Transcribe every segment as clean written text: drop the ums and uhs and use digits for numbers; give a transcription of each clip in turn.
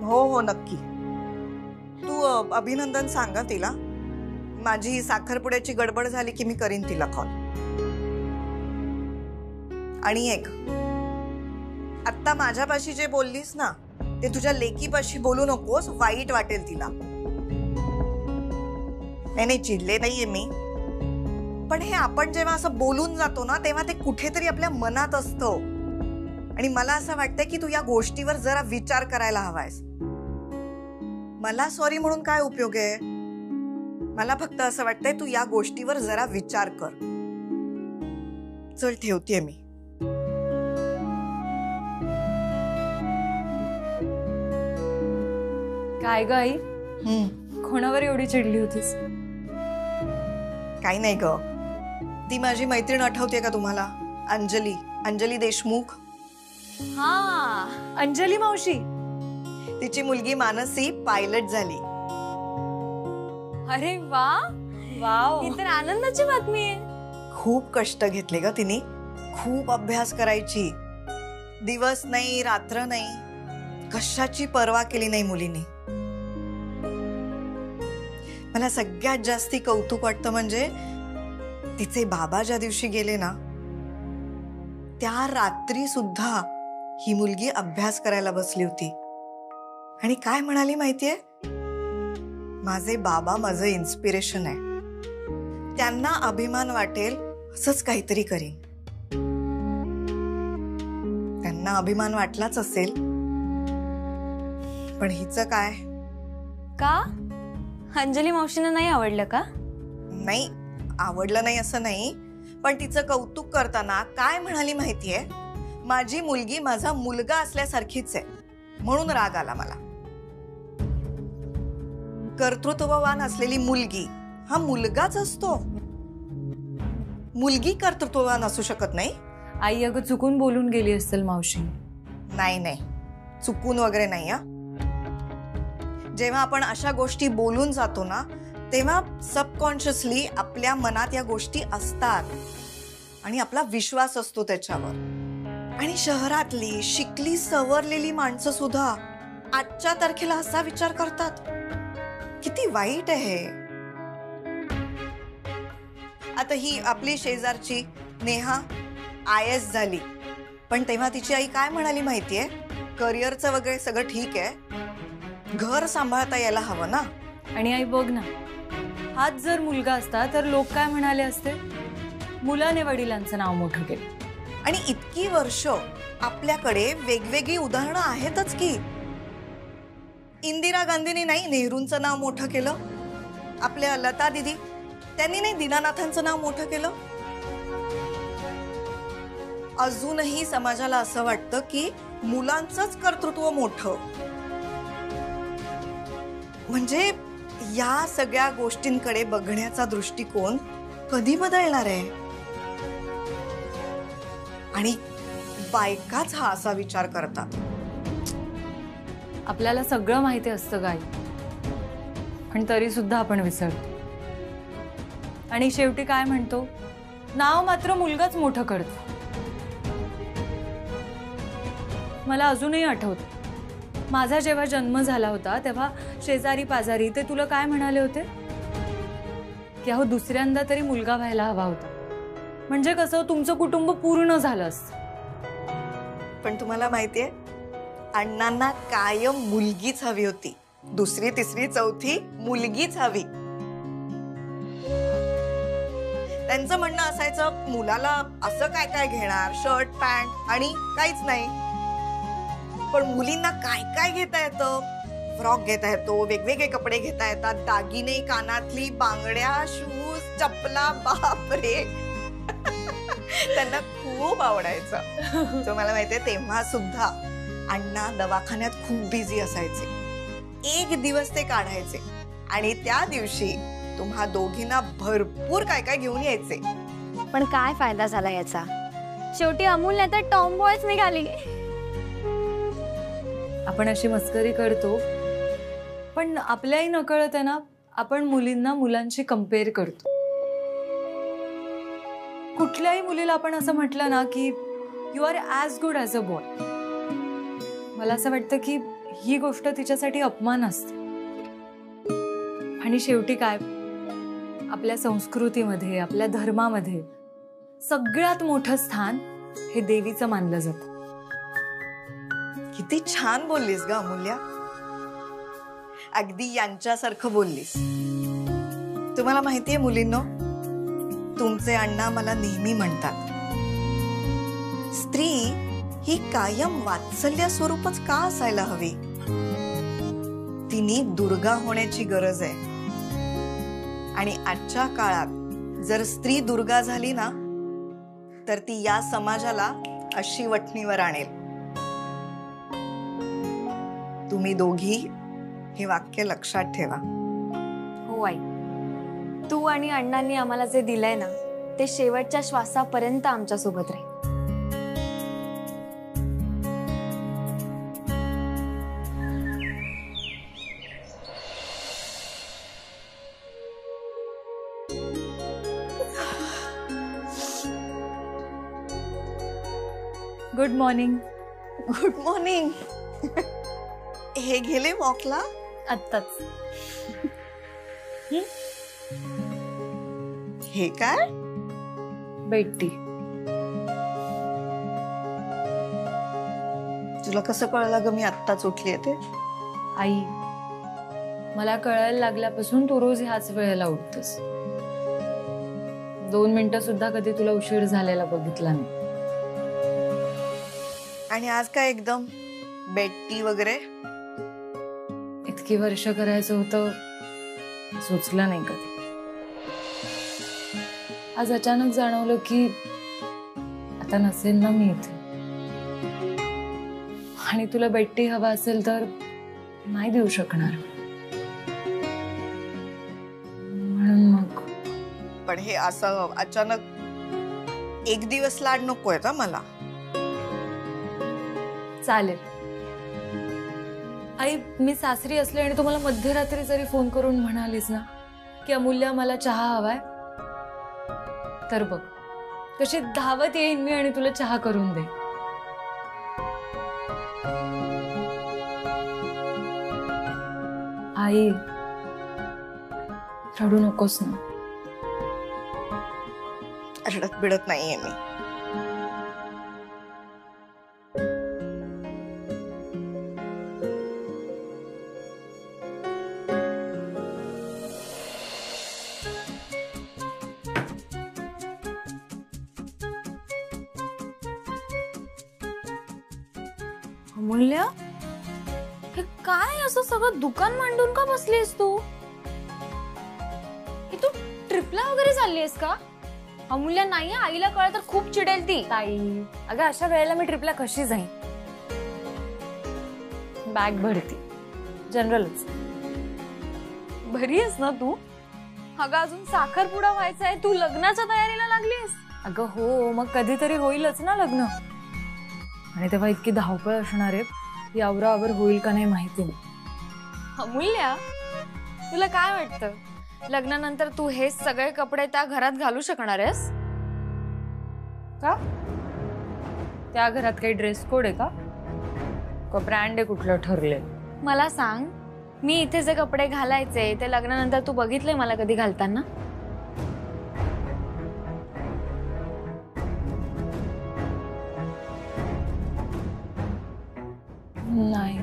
हो हो नक्की. तू अभिनंदन सांगा तिला. माझी साखरपुड्याची गडबड झाली की मी करीन तिला कॉल. आणि एक, आता माझ्यापाशी जे बोललीस ना ते तुझ्या लेकीपाशी बोलू नकोस, वाईट वाटेल तिला. नाही चिडले नाहीये मी, पण हे आपण जेव्हा असं बोलून जातो ना तेव्हा ते कुठेतरी आपल्या मनात असतं. आणि मला असं वाटतंय की तू या गोष्टीवर जरा विचार करायला हवायस. मला सॉरी म्हणून काय उपयोग आहे? मला फक्त असं वाटतंय तू या गोष्टीवर जरा विचार कर. चल ठेवतेय मी. काय ग आई, कोणावर एवढी चिडली होतीस? काही नाही ग, ती माझी मैत्रीण आठवते का तुम्हाला? अंजली, अंजली देशमुख. हा, अंजली मावशी. तिची मुलगी मानसी पायलट झाली. अरे वा, वाव, ही तर आनंदाची बातमी आहे. खूप कष्ट घेतले ग तिने, खूप अभ्यास करायची. दिवस नाही रात्र नाही, कशाची पर्वा केली नाही मुलीने. मला सगळ्यात जास्ती कौतुक वाटतं म्हणजे तिचे बाबा ज्या दिवशी गेले ना त्या रात्री सुद्धा ही मुलगी अभ्यास करायला बसली होती. आणि काय म्हणाली माहितीये? माझे बाबा माझं इन्स्पिरेशन आहे, त्यांना अभिमान वाटेल असंच काहीतरी करीन. त्यांना अभिमान वाटलाच असेल, पण हिचं काय? का अंजली मावशींना नाही आवडलं का? नाही आवडलं नाही असं नाही, पण तिचं कौतुक करताना काय म्हणाली माहितीये? माझी मुलगी माझा मुलगा असल्यासारखीच आहे म्हणून राग आला मला. कर्तृत्ववान असलेली मुलगी हा मुलगाच असतो, मुलगी कर्तृत्ववान असू शकत नाही. आई अगं चुकून बोलून गेली असेल मावशी. नाही नाही, चुकून वगैरे नाही. जेव्हा आपण अशा गोष्टी बोलून जातो ना तेव्हा सबकॉन्शियसली आपल्या मनात या गोष्टी असतात आणि आपला विश्वास असतो त्याच्यावर. आणि शहरातली शिकली सवरलेली माणसं सुद्धा आजच्या तारखेला असा विचार करतात. किती वाईट आहे. आता ही आपली शेजारची नेहा IAS झाली, पण तेव्हा तिची आई काय म्हणाली माहितीये? करिअरचं वगैरे सगळं ठीक आहे, घर सांभाळता यायला हवं ना. आणि आई बघ ना, हाच जर मुलगा असता तर लोक काय म्हणाले असते? मुलाने वडिलांचं नाव मोठं केलं. आणि इतकी वर्ष आपल्याकडे वेगवेगळी उदाहरणं आहेतच की. इंदिरा गांधींनी नाही नेहरूंचं नाव मोठं केलं, आपल्या लता दीदी त्यांनी नाही दीनानाथांचं नाव मोठं केलं. अजूनही समाजाला असं वाटतं की मुलांचंच कर्तृत्व मोठं. म्हणजे या सगळ्या गोष्टींकडे बघण्याचा दृष्टिकोन कधी बदलणार आहे? आणि बायकाच हा असा विचार करतात. आपल्याला सगळं माहिती असतं गाई, पण तरी सुद्धा आपण विसरतो. आणि शेवटी काय म्हणतो? नाव मात्र मुलगाच मोठं करतो. मला अजूनही आठवतं, माझा जेव्हा जन्म झाला होता तेव्हा शेजारी पाजारी ते तुला काय म्हणाले होते की अहो दुसऱ्यांदा तरी मुलगा व्हायला हवा होता, म्हणजे कसं तुमचं कुटुंब पूर्ण झालं असतं. पण तुम्हाला माहितीये अण्णांना कायम मुलगीच हवी होती. दुसरी तिसरी चौथी मुलगीच हवी. त्यांचं म्हणणं असायचं मुलाला असं काय काय घेणार, शर्ट पॅन्ट आणि काहीच नाही, पण मुलींना काय काय घेता येतं. फ्रॉक घेता येतो, वेगवेगळे कपडे घेता येतात, दागिने, कानातली, बांगड्या, शूज, चपला, बापरे. त्यांना खूप आवडायचं. तुम्हाला माहितीये तेव्हा सुद्धा अण्णा दवाखान्यात खूप बिझी असायचे. एक दिवस ते काढायचे आणि त्या दिवशी तुम्हा दोघींना भरपूर काय काय घेऊन यायचे. पण काय फायदा झाला याचा? शेवटी अमूलने तर टॉम बॉयच निघाली. आपण अशी मस्करी करतो, पण आपल्याही नकळत आहे ना आपण मुलींना मुलांशी कंपेअर करतो. कुठल्याही मुलीला आपण असं म्हटलं ना की you are as good as a boy, मला असं वाटतं की ही गोष्ट तिच्यासाठी अपमान असते. आणि शेवटी काय, आपल्या संस्कृतीमध्ये, आपल्या धर्मामध्ये सगळ्यात मोठं स्थान हे देवीचं मानलं जातं. किती छान बोललीस ग अमूल्या, अगदी यांच्यासारखं बोललीस. तुम्हाला माहितीये मुलींनो, तुमचे अण्णा मला नेहमी म्हणतात, स्त्री ही कायम वात्सल्य स्वरूपच का असायला हवी. तिने दुर्गा होण्याची गरज आहे. आणि आजच्या काळात जर स्त्री दुर्गा झाली ना, तर ती या समाजाला अशी वठणीवर आणेल. तुम्ही दोघी हे वाक्य लक्षात ठेवा. हो आई, तू आणि अण्णांनी आम्हाला जे दिलंय ना, ते शेवटच्या श्वासापर्यंत आमच्या सोबत राहील. Good morning. Good morning. हे गेले वॉकला? आत्ताच. हे काय? बेटी. तुला कसं कळलं ग मी आत्ताच उठली ते? आई, मला कळायला लागल्यापासून तू रोज ह्याच वेळेला उठतेस. 2 मिनिटं सुद्धा कधी तुला उशीर झालेला बघितला नाही. आणि आज काय एकदम बेड टी वगैरे? इतकी वर्ष करायचं होतं, सुचलं नाही कधी. आज अचानक जाणवलं की आता नसेल ना मी इथे. आणि तुला बेड टी हवा असेल तर नाही देऊ शकणार. म्हणून मग. पण हे असं अचानक एक दिवस लाड नकोय का मला? चालेल आई, मी सासरी असले आणि तुम्हाला मध्यरात्री जरी फोन करून म्हणालीस ना की अमूल्या मला चहा हवाय, तर बघ कशी धावत येईन मी आणि तुला चहा करून दे. आई, रडू नकोस ना. रडत बिडत नाहीये मी. अमूल्य, हे काय असं सगळं दुकान मांडून का बसलीस तू? हे तू ट्रिपला वगैरे चाललीस का? अमूल्य नाही, आईला कळलं तर खूप चिडेल ती. ताई, अगं अशा वेळेला मी ट्रिपला कशी जाईन? बॅग भरती, जनरलच. बरी आहेस ना तू? अगं अजून साखरपुडा व्हायचा आहे, तू लग्नाच्या तयारीला लागलीस? अगं हो, मग कधीतरी होईलच ना लग्न. आणि तेव्हा इतकी धावपळ असणार आहे, ही आवराआवर होईल का नाही माहिती नाही. अमूल्य, तुला काय वाटतं, लग्नानंतर तू हे सगळे कपडे त्या घरात घालू शकणार आहेस का? त्या घरात काही ड्रेस कोड आहे का ब्रँड आहे कुठलं ठरले? मला सांग, मी इथे जे कपडे घालायचे ते लग्नानंतर तू बघितले मला कधी घालताना? नाही.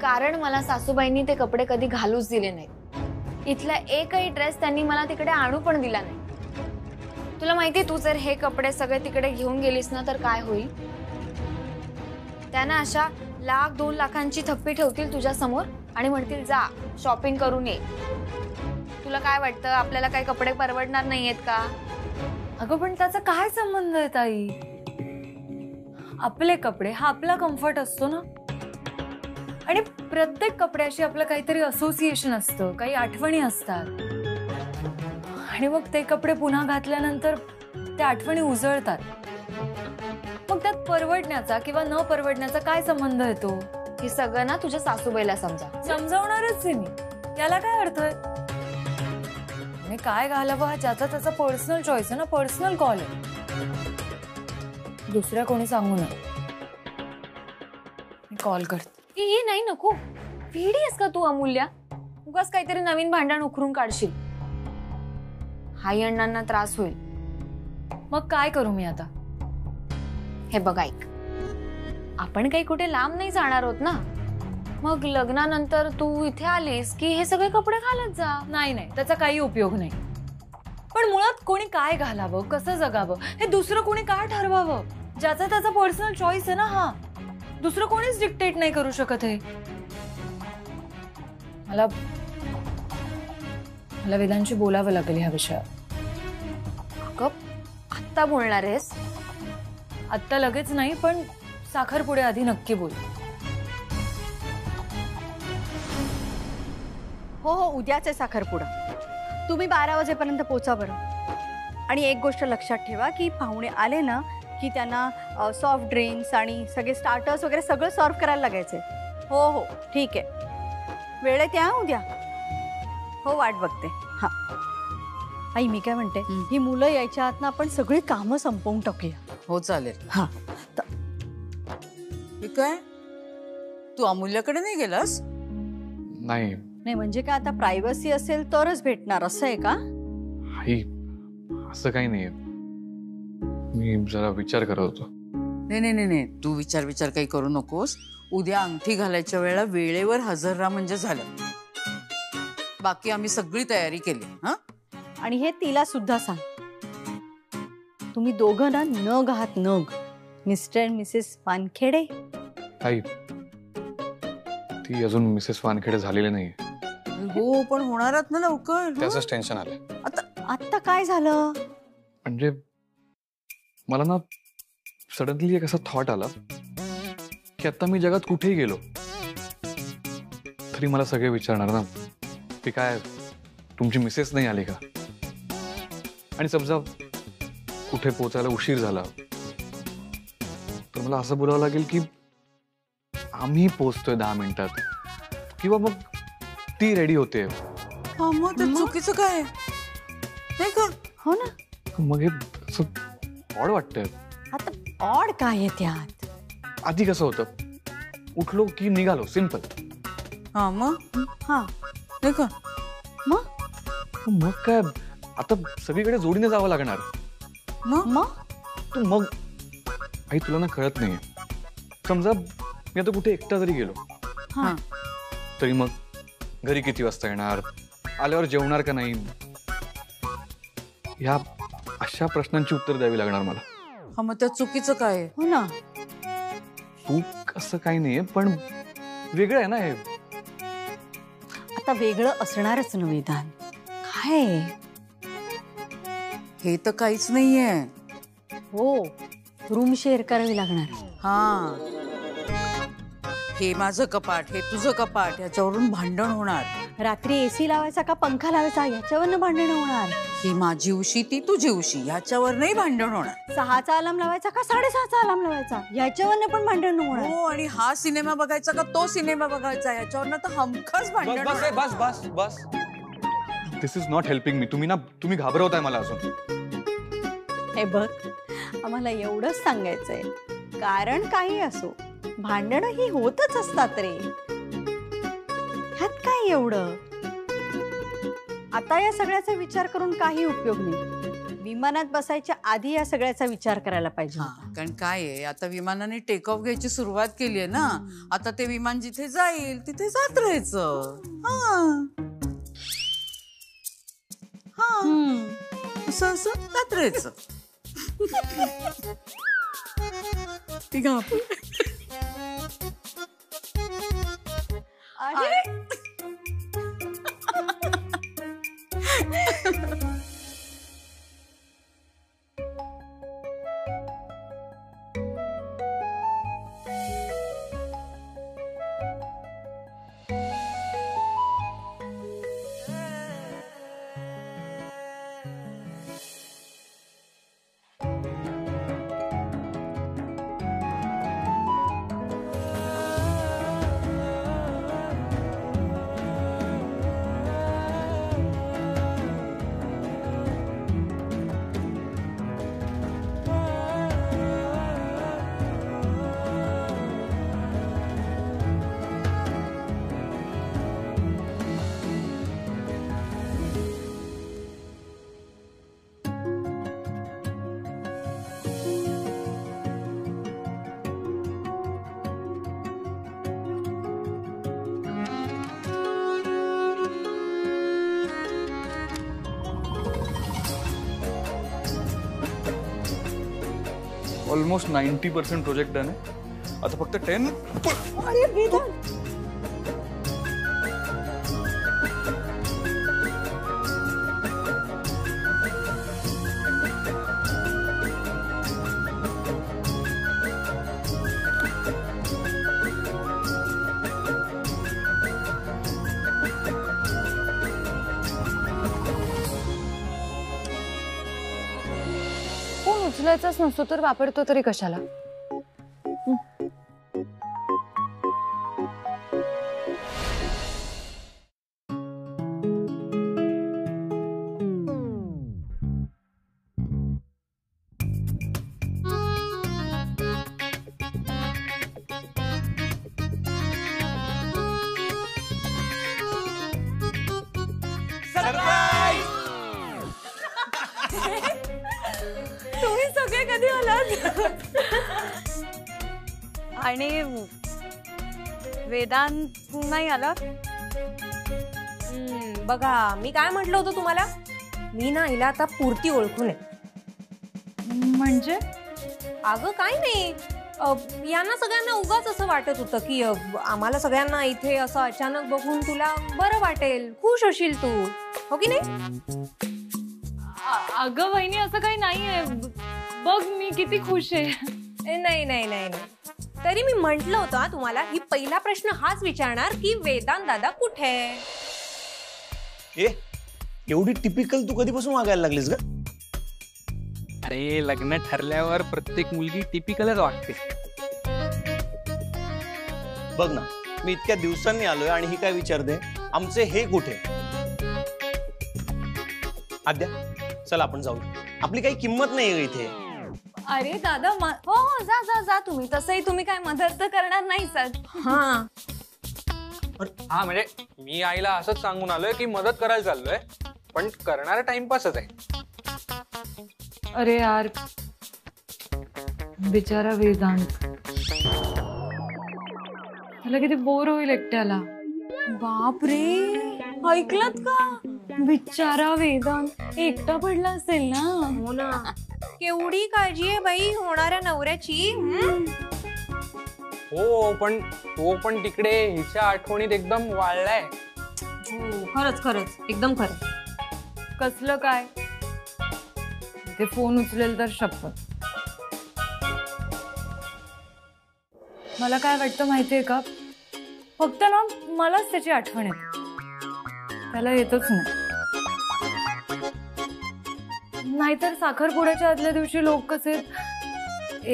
कारण मला सासूबाईंनी ते कपडे कधी घालूच दिले नाहीत. इथला एकही ड्रेस त्यांनी मला तिकडे आणू पण दिला नाही. तुला माहिती, तू जर हे कपडे सगळे तिकडे घेऊन गेलीस ना तर काय होईल? त्यांना अशा 1,00,000-2 लाखांची थप्पी ठेवतील तुझ्या समोर आणि म्हणतील जा शॉपिंग करून ये. तुला काय वाटतं, आपल्याला काही कपडे परवडणार नाहीयेत का? अगं पण त्याचा काय संबंध आहे ताई? आपले कपडे हा आपला कम्फर्ट असतो ना. आणि प्रत्येक कपड्याशी आपलं काहीतरी असोसिएशन असतं, काही आठवणी असतात. आणि मग ते कपडे पुन्हा घातल्यानंतर त्या आठवणी उजळतात. मग त्यात परवडण्याचा किंवा न परवडण्याचा काय संबंध येतो? हे सगळं ना तुझ्या सासूबाईला समजावणारच आहे मी. याला काय अर्थ आहे? आणि काय घालावं हा ज्याचा त्याचा पर्सनल चॉईस आहे ना, पर्सनल कॉल आहे. दुसऱ्या कोणी सांगू नये. मी कॉल करते. ही नाही नको. वेडी आहेस का तू अमूल्या? उगाच काहीतरी नवीन भांडण उखरून काढशील. आई अण्णांना त्रास होईल. मग काय करू मी आता? हे बघ ऐक, आपण काही कुठे लांब नाही जाणार आहोत ना. मग लग्नानंतर तू इथे आलीस की हे सगळे कपडे घालत जा. नाही नाही, त्याचा काही उपयोग नाही. पण मुळात कोणी काय घालावं, कसं जगावं हे दुसरं कोणी काय ठरवावं? ज्याचा त्याचा पर्सनल चॉईस आहे ना हा. दुसरं कोणीच डिक्टेट नाही करू शकत आहे. मला वेदांशी बोलावं लागेल ह्या विषयावर. अगं, आत्ता बोलणार आहेस? आत्ता लगेच नाही, पण साखरपुडे आधी नक्की बोल. हो हो, उद्याच आहे साखरपुडा. तुम्ही 12 वाजेपर्यंत पोचा बरं. आणि एक गोष्ट लक्षात ठेवा की पाहुणे आले ना की त्यांना सॉफ्ट ड्रिंक्स आणि सगळे स्टार्टर्स वगैरे सगळं सर्व करायला लागायचे. हो हो ठीक आहे, वेळेत या उद्या. हो, वाट बघते. हां आई, मी काय म्हणते, ही मुलं यायच्या आत ना आपण सगळी कामं संपवून टाकूया. हो चालेल. हां, काय तू अमूल्याकडे नाही गेलास? नाही नाही म्हणजे काय, आता प्रायव्हसी असेल तरच भेटणार असं आहे का? आई, असं काही नाहीये. मी जरा विचार करत होतो. नाही नाही नाही नाही, तू विचार काही करू नकोस. उद्या अंगठी घालायच्या वेळेला वेळेवर हजर राहा म्हणजे झालं. बाकी आम्ही सगळी तयारी केली. हा, आणि हे तिला सुद्धा सांग, तुम्ही दोघं ना नग आहात, नग. Mister Mrs Wankhede. आई, ती अजून मिसेस वानखेडे झालेली नाहीये. हो पण होणारच ना लवकर. त्याचंच टेन्शन आलंय. आता काय झालं? म्हणजे मला ना सडनली एक असा थॉट आला की आता मी जगात कुठेही गेलो तरी मला सगळे विचारणार ना की काय तुमची मिसेस नाही आली का. आणि समजा कुठे पोचायला उशीर झाला तर मला असं बोलावं लागेल की आम्ही पोचतोय 10 मिनिटात, किंवा मग ती रेडी होते. मग ते चुकीचं काय नाही का? हो ना, मग हे असं ऑड वाटतंय. आता ऑड काय आहे त्यात? आधी कसं होतं, उठलो की निघालो, सिंपल. हा मग हा नाही का? मग काय आता सगळीकडे जोडीने जावं लागणार. मग आई, तुला ना कळत नाहीये. समजा मी आता कुठे एकटा जरी गेलो हा तरी मग घरी किती वाजता येणार, आल्यावर जेवणार का नाही, ह्या अशा प्रश्नांची उत्तर द्यावी लागणार मला. हा मग त्या चुकीचं काय? हो ना, चूक असं काही नाहीये, पण वेगळं आहे ना हे. आता वेगळं असणारच ना विधान. काय हे तर काहीच नाहीये. हो, रूम शेअर करावी लागणार. हा, हे माझं कपाट, हे तुझं कपाट, याच्यावरून भांडण होणार. रात्री एसी लावायचा का पंखा लावायचा याच्यावरनं भांडण होणार. ही माझी उशी, ती तुझी उशी, ह्याच्यावर नाही भांडण होणार. 6चा अलार्म लावायचा का 6:30चा अलार्म लावायचा याच्यावरनं पण भांडण होणार. हो, आणि हा सिनेमा बघायचा का तो सिनेमा बघायचा याच्यावरनं तर हमखास भांडण होणार. बस बस बस. दिस इज नॉट हेल्पिंग मी. तुम्ही घाबरवताय मला अजून. हे बघ, आम्हाला एवढंच सांगायचंय, कारण काही असो भांडणं ही होतच असतात रे. ह्यात काय एवढं? आता या सगळ्याचा विचार करून काही उपयोग नाही. विमानात बसायच्या आधी या सगळ्याचा विचार करायला पाहिजे. कारण काय आहे, आता विमानाने टेक ऑफ घ्यायची सुरुवात केली आहे ना. आता ते विमान जिथे जाईल तिथे जात राहायचं. असं जात राहायचं. ऑलमोस्ट 90% प्रोजेक्ट डन आहे. आता फक्त 10. अरे वेदांत, फोन उचलायचाच नसतो तर वापरतो तरी कशाला? तुम्ही सगळे कधी आलात? आणि वेदांत नाही आला. बघा मी काय म्हटलं होतं तुम्हाला, मी ना हिला आता पुरती ओळखून आहे. म्हणजे अगं काय नाही, यांना सगळ्यांना उगाच असं वाटत होतं की आम्हाला सगळ्यांना इथे असं अचानक बघून तुला बरं वाटेल, खुश होशील तू, हो की नाही? अगं वहिनी असं काही नाहीये. बघ मी किती खुश आहे. नाही नाही नाही नाही, तरी मी म्हंटल होतं तुम्हाला ही पहिला प्रश्न हाच विचारणार की वेदांत दादा कुठे आहे. एवढी टिपिकल तू कधीपासून वागायला लागलीस ग? अरे लग्न ठरल्यावर प्रत्येक मुलगी टिपिकलच वागते. बघ ना, मी इतक्या दिवसांनी आलोय आणि ही काय विचारते, आमचे हे कुठे? आद्या चल आपण जाऊ, आपली काही किंमत नाही इथे. अरे दादा हो हो, जा जा जा तुम्ही. तसंही तुम्ही काय मदत तर करणार नाही सर. हा हा म्हणजे मी आईला असंच सांगून आलोय की मदत करायला चाललोय, पण करणारा टाइमपासच आहे. अरे यार बिचारा वेदांत, त्याला किती बोर होईल एकट्याला. बाप रे, ऐकलत का? बिचारा वेदांत एकटा पडला असेल ना. हो ना, केवढी काळजी आहे बाई होणाऱ्या नवऱ्याची. हो पण तो पण तिकडे हिच्या आठवणीत एकदम वाळलाय. हो खरंच खरंच एकदम खरं. कसलं काय? ते फोन उचलेल तर शपथ. मला काय वाटतं माहितीये का, फक्त ना मलाच त्याची आठवण येते, त्याला येतच नाही. नाहीतर साखरपुड्याच्या आदल्या दिवशी लोक कसे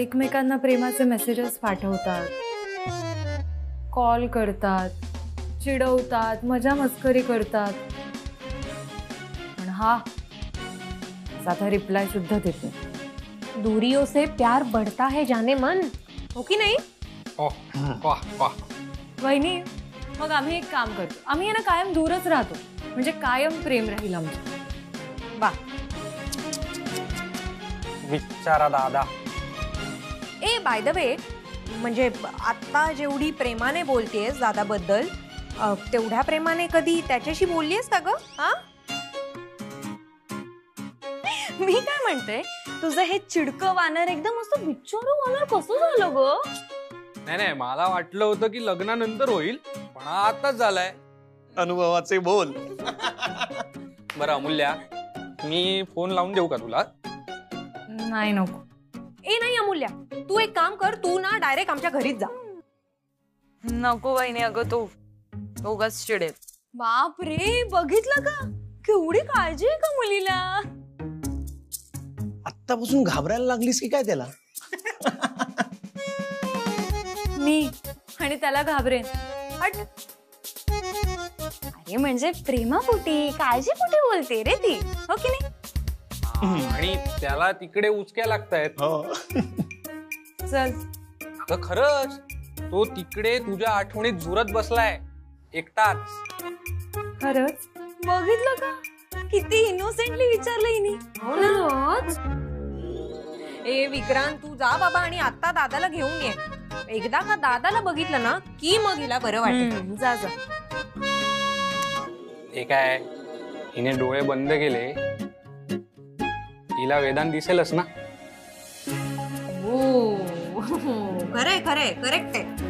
एकमेकांना प्रेमाचे मेसेजेस पाठवतात, कॉल करतात, चिडवतात, मजा मस्करी करतात. पण हा साधा रिप्लाय सुद्धा देत नाही. दूरियों से प्यार बढ़ता है जाने मन, हो की नाही? वाह वाह. वहिनी मग आम्ही एक काम करतो, आम्ही ना कायम दूरच राहतो, म्हणजे कायम प्रेम राहील आमचं. वा. बिचारा दादा. ए बाय द वे, म्हणजे आता जेवढी प्रेमाने बोलतेस दादाबद्दल, तेवढ्या प्रेमाने कधी त्याच्याशी बोललीस का ग? हा, मी काय म्हणते, तुझं हे चिडकं वानर एकदम असं बिचारू वानर कसं झालं ग? नाही नाही, मला वाटलं होतं की लग्नानंतर होईल, पण आताच झालाय. अनुभवाचे बोल. बरं अमूल्या, मी फोन लावून देऊ का तुला? नाही नको. ए नाही अमूल्या, तू एक काम कर, तू ना डायरेक्ट आमच्या घरीच जा. नको वहिनी, अगं तो उगाच चिडेल. बाप रे, बघितलं का केवढी काळजी आहे का मुलीला. आत्तापासून घाबरायला लागलीस की काय त्याला? मी आणि त्याला घाबरेन. अरे म्हणजे प्रेमापोटी काळजीपोटी बोलते रे ती, हो की नाही? आणि त्याला तिकडे उचक्या लागतायत. हो. चल. अगं खरंच, तो तिकडे तुझ्या आठवणीत झुरत बसलाय एकटाच. खरंच? बघितलं का किती इनोसेंटली विचारलं हिने. ए विक्रांत, तू जा बाबा आणि आता दादाला घेऊन ये. एकदा का दादाला बघितलं ना की मग हिला बरं वाटेल. जा जा. हे काय, हिने डोळे बंद केले, हिला वेदांत दिसेलच ना. हो खरंय खरंय करेक्ट आहे.